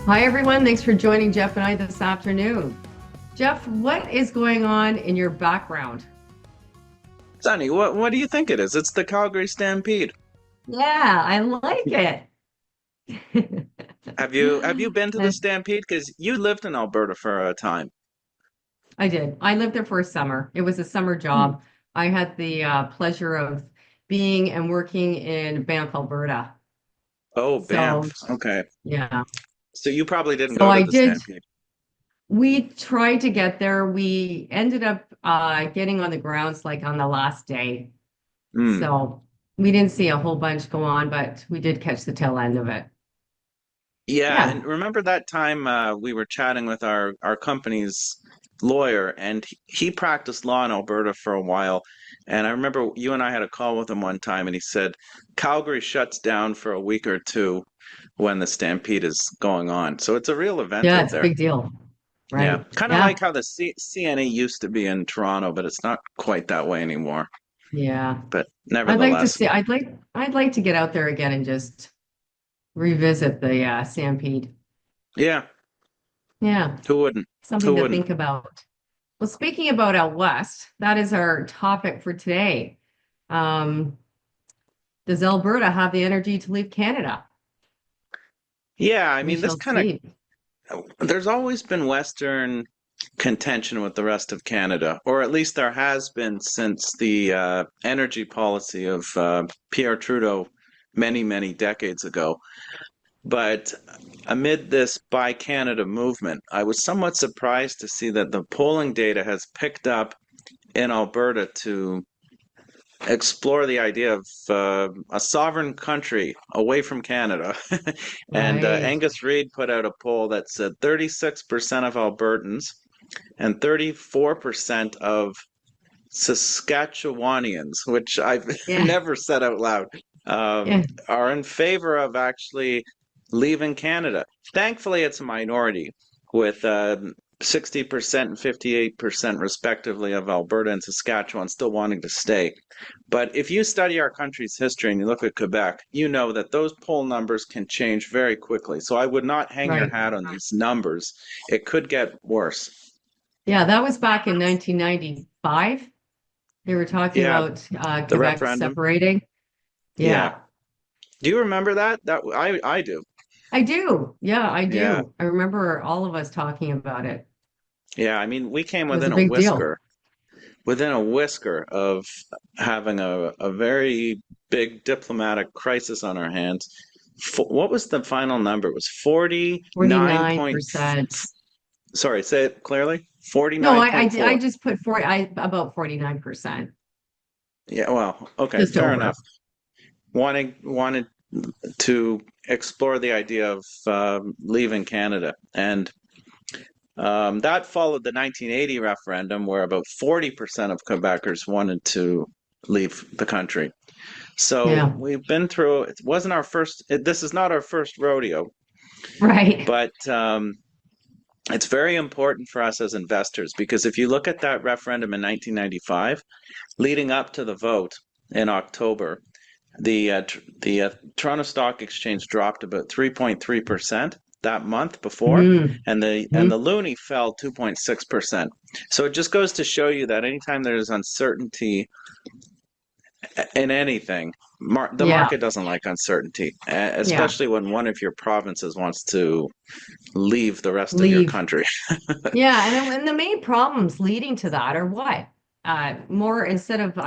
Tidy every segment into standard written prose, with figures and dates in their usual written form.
Hi, everyone. Thanks for joining Jeff and I this afternoon. Jeff, what is going on in your background? Sonny, what do you think it is? It's the Calgary Stampede. Yeah, I like it. Have you been to the And Stampede? Because you lived in Alberta for a time. I did. I lived there for a summer. It was a summer Hmm. job. I had the pleasure of being and working in Banff, Alberta. Oh, Banff. So, Okay. yeah. So you probably didn't So go to I the did. Stampede. We tried to get there. We ended up getting on the grounds like on the last day. Hmm. So we didn't see a whole bunch go on, but we did catch the tail end of it. Yeah, and Yeah. remember that time we were chatting with our company's lawyer, and he practiced law in Alberta for a while. And I remember you and I had a call with him one time, and he said Calgary shuts down for a week or two when the Stampede is going on. So it's a real event Yeah, out it's a there. big deal. Yeah, Right. kind of Yeah. like how the CNE used to be in Toronto, but it's not quite that way anymore. Yeah. But I'd like to nevertheless, see I'd like to get out there again and just revisit the Stampede. yeah, Yeah. who wouldn't? Something Who to wouldn't? think about. Well, speaking about out west, that is our topic for today. Um, does Alberta have the energy to leave Canada? Yeah, I We mean, this shall kind of, see. there's always been Western contention with the rest of Canada, or at least there has been since the energy policy of Pierre Trudeau many decades ago. But amid this Buy Canada movement, I was somewhat surprised to see that the polling data has picked up in Alberta to explore the idea of a sovereign country away from Canada. And Right. Angus Reid put out a poll that said 36% of Albertans and 34% of Saskatchewanians, which I've Yeah. never said out loud, Yeah. are in favor of actually leaving Canada. Thankfully, it's a minority with 60% and 58% respectively of Alberta and Saskatchewan still wanting to stay. But if you study our country's history and you look at Quebec, you know that those poll numbers can change very quickly. So I would not hang your Right. hat on these numbers. It could get worse. Yeah, that was back in 1995. They were talking Yeah, about the Quebec referendum. separating. Yeah. Yeah, Do you remember that? That I do. I do. Yeah, I Yeah. do. I remember all of us talking about it. Yeah, I mean, we came It was a big deal. within a whisker of having a very big diplomatic crisis on our hands. What was the final number? It was 49 point, 49%. sorry, say it clearly. No, I 49.4. just put 40, about 49%. Yeah, well, okay, Just fair over. enough. Wanted to explore the idea of leaving Canada, and that followed the 1980 referendum, where about 40% of Quebecers wanted to leave the country. So Yeah. we've been through. It wasn't our first. This is not our first rodeo, Right. but it's very important for us as investors because if you look at that referendum in 1995, leading up to the vote in October, the Toronto Stock Exchange dropped about 3.3% that month before, Hmm. and the loonie fell 2.6%. So it just goes to show you that anytime there's uncertainty in anything, the Yeah. market doesn't like uncertainty, Yeah. especially when one of your provinces wants to leave the rest of your Leave. country. Yeah. And the main problems leading to that are what? More instead of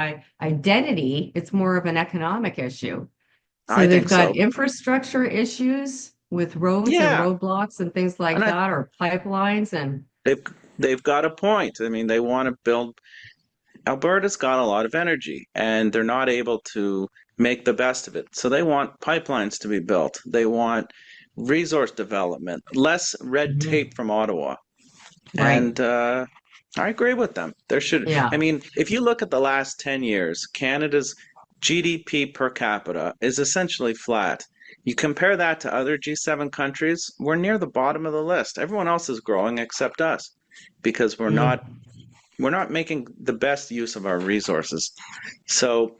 identity, it's more of an economic issue. So I they've think got so. infrastructure issues with roads and Yeah, roadblocks and things and like I, that, or pipelines. And they've got a point. I mean, they want to build. Alberta's got a lot of energy, and they're not able to make the best of it. So they want pipelines to be built. They want resource development, less red Mhm. tape from Ottawa. Right. And I agree with them. There should, I Yeah. mean, if you look at the last 10 years, Canada's GDP per capita is essentially flat. You compare that to other G7 countries, we're near the bottom of the list. Everyone else is growing except us because Mm. we're not making the best use of our resources. So,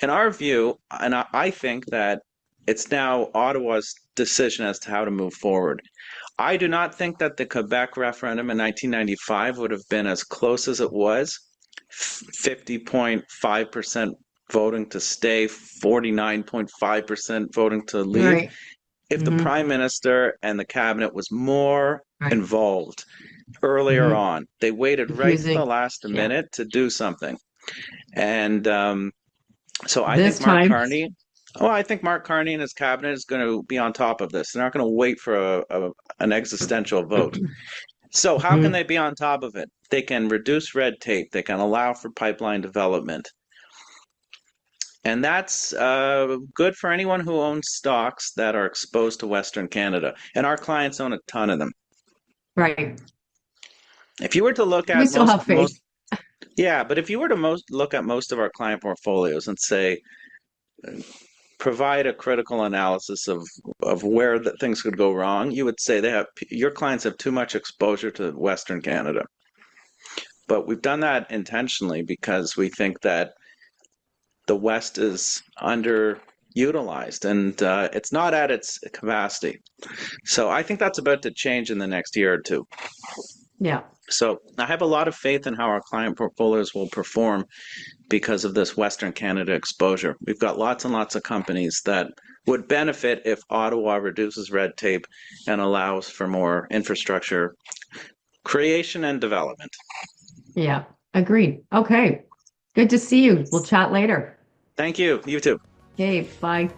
in our view, and I think that it's now Ottawa's decision as to how to move forward. I do not think that the Quebec referendum in 1995 would have been as close as it was. 50.5% voting to stay, 49.5% voting to leave. Right. If the Hmm. prime minister and the cabinet was more Right. involved earlier Hmm. on, they waited right to the Confusing. last Yeah. minute to do something. And so I This think Mark time, Carney, well, I think Mark Carney and his cabinet is going to be on top of this. They're not going to wait for an existential vote. So how can mhm, they be on top of it? They can reduce red tape. They can allow for pipeline development. And that's good for anyone who owns stocks that are exposed to Western Canada. And our clients own a ton of them. right. If you were to look We at still have faith. yeah, but if you were to look at most of our client portfolios and say, provide a critical analysis of where things could go wrong, you would say your clients have too much exposure to Western Canada. But we've done that intentionally because we think that the West is underutilized and it's not at its capacity. So I think that's about to change in the next year or two. Yeah. So I have a lot of faith in how our client portfolios will perform because of this Western Canada exposure. We've got lots and lots of companies that would benefit if Ottawa reduces red tape and allows for more infrastructure creation and development. Yeah. Agreed. Okay. Good to see you. We'll chat later. Thank you. You too. Okay. Bye.